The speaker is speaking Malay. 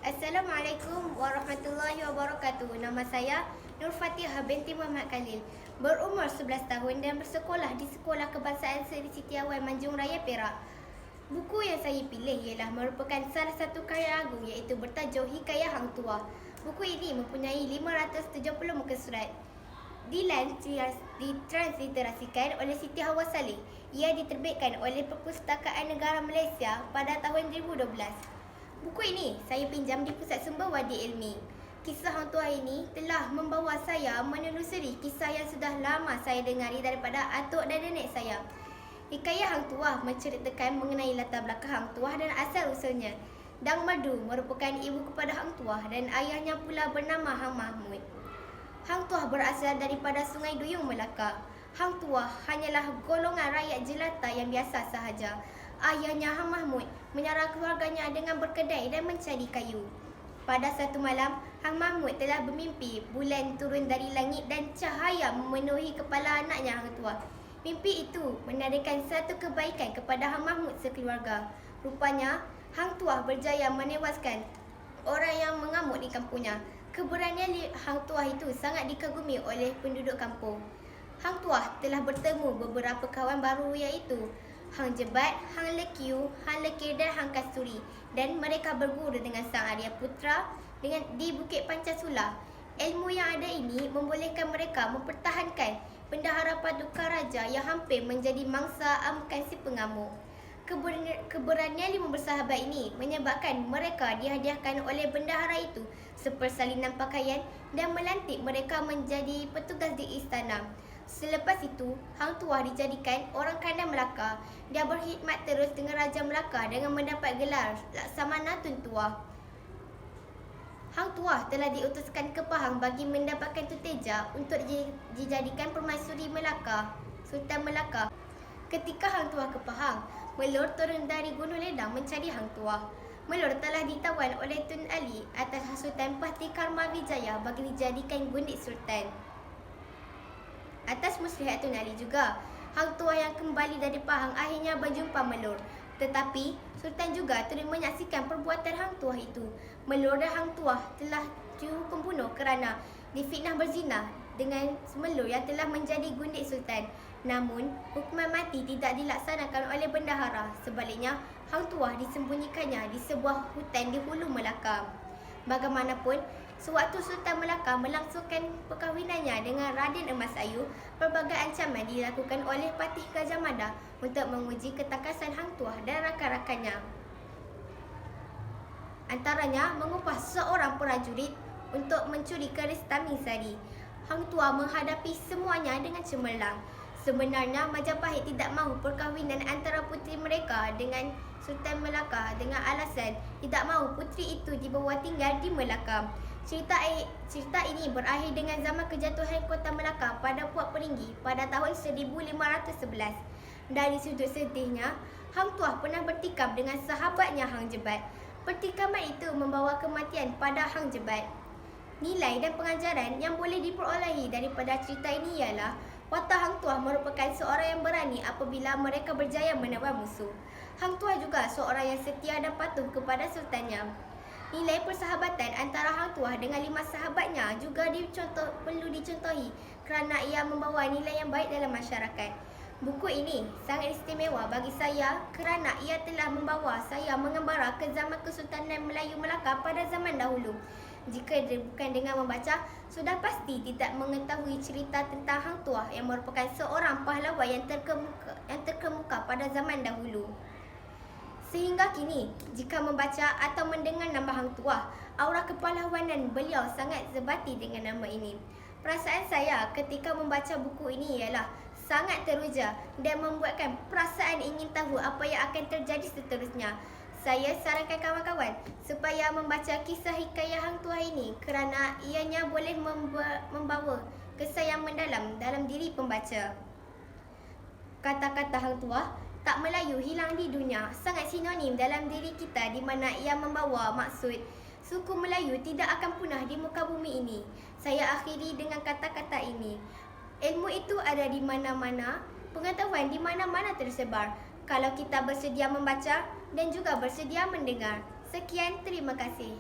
Assalamualaikum warahmatullahi wabarakatuh. Nama saya Nur Fatihah binti Muhammad Khalil. Berumur 11 tahun dan bersekolah di Sekolah Kebangsaan Seri Siti Awai, Manjung Raya, Perak. Buku yang saya pilih ialah merupakan salah satu karya agung iaitu bertajuk Hikayat Hang Tuah. Buku ini mempunyai 570 muka surat. Ditransliterasikan oleh Siti Hawa Saleh. Ia diterbitkan oleh Perpustakaan Negara Malaysia pada tahun 2012. Buku ini saya pinjam di Pusat Sumber Wadi Ilmi. Kisah Hang Tuah ini telah membawa saya menelusuri kisah yang sudah lama saya dengari daripada atuk dan nenek saya. Hikayat Hang Tuah menceritakan mengenai latar belakang Hang Tuah dan asal-usulnya. Dang Madu merupakan ibu kepada Hang Tuah dan ayahnya pula bernama Hang Mahmud. Hang Tuah berasal daripada Sungai Duyung, Melaka. Hang Tuah hanyalah golongan rakyat jelata yang biasa sahaja. Ayahnya Hang Mahmud menyara keluarganya dengan berkedai dan mencari kayu. Pada satu malam, Hang Mahmud telah bermimpi bulan turun dari langit dan cahaya memenuhi kepala anaknya Hang Tuah. Mimpi itu menandakan satu kebaikan kepada Hang Mahmud sekeluarga. Rupanya, Hang Tuah berjaya menewaskan orang yang mengamuk di kampungnya. Keberanian Hang Tuah itu sangat dikagumi oleh penduduk kampung. Hang Tuah telah bertemu beberapa kawan baru iaitu Hang Jebat, Hang Lekiu, Hang Lekir dan Hang Kasturi, dan mereka berguru dengan Sang Arya Putra di Bukit Pancasula. Ilmu yang ada ini membolehkan mereka mempertahankan bendahara paduka raja yang hampir menjadi mangsa amukan si pengamuk. Keberanian lima bersahabat ini menyebabkan mereka dihadiahkan oleh bendahara itu sepersalinan pakaian dan melantik mereka menjadi petugas di istana. Selepas itu, Hang Tuah dijadikan orang kandang Melaka. Dia berkhidmat terus dengan Raja Melaka dengan mendapat gelar Laksamana Tun Tuah. Hang Tuah telah diutuskan ke Pahang bagi mendapatkan tuteja untuk dijadikan permaisuri Melaka, Sultan Melaka. Ketika Hang Tuah ke Pahang, Melur turun dari Gunung Ledang mencari Hang Tuah. Melur telah ditawan oleh Tun Ali atas hasutan Pati Karmawijaya bagi dijadikan gundik sultan. Atas muslihat Tun Ali juga, Hang Tuah yang kembali dari Pahang akhirnya berjumpa Melur. Tetapi, Sultan juga turut menyaksikan perbuatan Hang Tuah itu. Melur dan Hang Tuah telah dihukum bunuh kerana difitnah berzina dengan Melur yang telah menjadi gundik sultan. Namun, hukuman mati tidak dilaksanakan oleh bendahara. Sebaliknya, Hang Tuah disembunyikannya di sebuah hutan di hulu Melaka. Bagaimanapun, sewaktu Sultan Melaka melangsungkan perkahwinannya dengan Raden Emas Ayu, pelbagai ancaman dilakukan oleh Patih Gajah Mada untuk menguji ketangkasan Hang Tuah dan rakan-rakannya. Antaranya, mengupah seorang prajurit untuk mencuri keris Taming Sari. Hang Tuah menghadapi semuanya dengan cemerlang. Sebenarnya, Majapahit tidak mahu perkahwinan antara puteri mereka dengan Sultan Melaka dengan alasan tidak mahu puteri itu dibawa tinggal di Melaka. Cerita ini berakhir dengan zaman kejatuhan kota Melaka pada Puak Peringgi pada tahun 1511. Dari sudut sedihnya, Hang Tuah pernah bertikam dengan sahabatnya Hang Jebat. Pertikaman itu membawa kematian pada Hang Jebat. Nilai dan pengajaran yang boleh diperolehi daripada cerita ini ialah watak Hang Tuah merupakan seorang yang berani apabila mereka berjaya menawan musuh. Hang Tuah juga seorang yang setia dan patuh kepada sultannya. Nilai persahabatan antara Hang Tuah dengan 5 sahabatnya juga perlu dicontohi kerana ia membawa nilai yang baik dalam masyarakat. Buku ini sangat istimewa bagi saya kerana ia telah membawa saya mengembara ke zaman Kesultanan Melayu Melaka pada zaman dahulu. Jika bukan dengan membaca, sudah pasti tidak mengetahui cerita tentang Hang Tuah yang merupakan seorang pahlawan yang terkemuka pada zaman dahulu. Sehingga kini, jika membaca atau mendengar nama Hang Tuah, aura kepahlawanan beliau sangat sebati dengan nama ini. Perasaan saya ketika membaca buku ini ialah sangat teruja dan membuatkan perasaan ingin tahu apa yang akan terjadi seterusnya. Saya sarankan kawan-kawan supaya membaca kisah hikayat Hang Tuah ini kerana ianya boleh membawa kesan yang mendalam dalam diri pembaca. Kata-kata Hang Tuah, tak Melayu hilang di dunia, sangat sinonim dalam diri kita di mana ia membawa maksud suku Melayu tidak akan punah di muka bumi ini. Saya akhiri dengan kata-kata ini. Ilmu itu ada di mana-mana, pengetahuan di mana-mana tersebar. Kalau kita bersedia membaca dan juga bersedia mendengar. Sekian, terima kasih.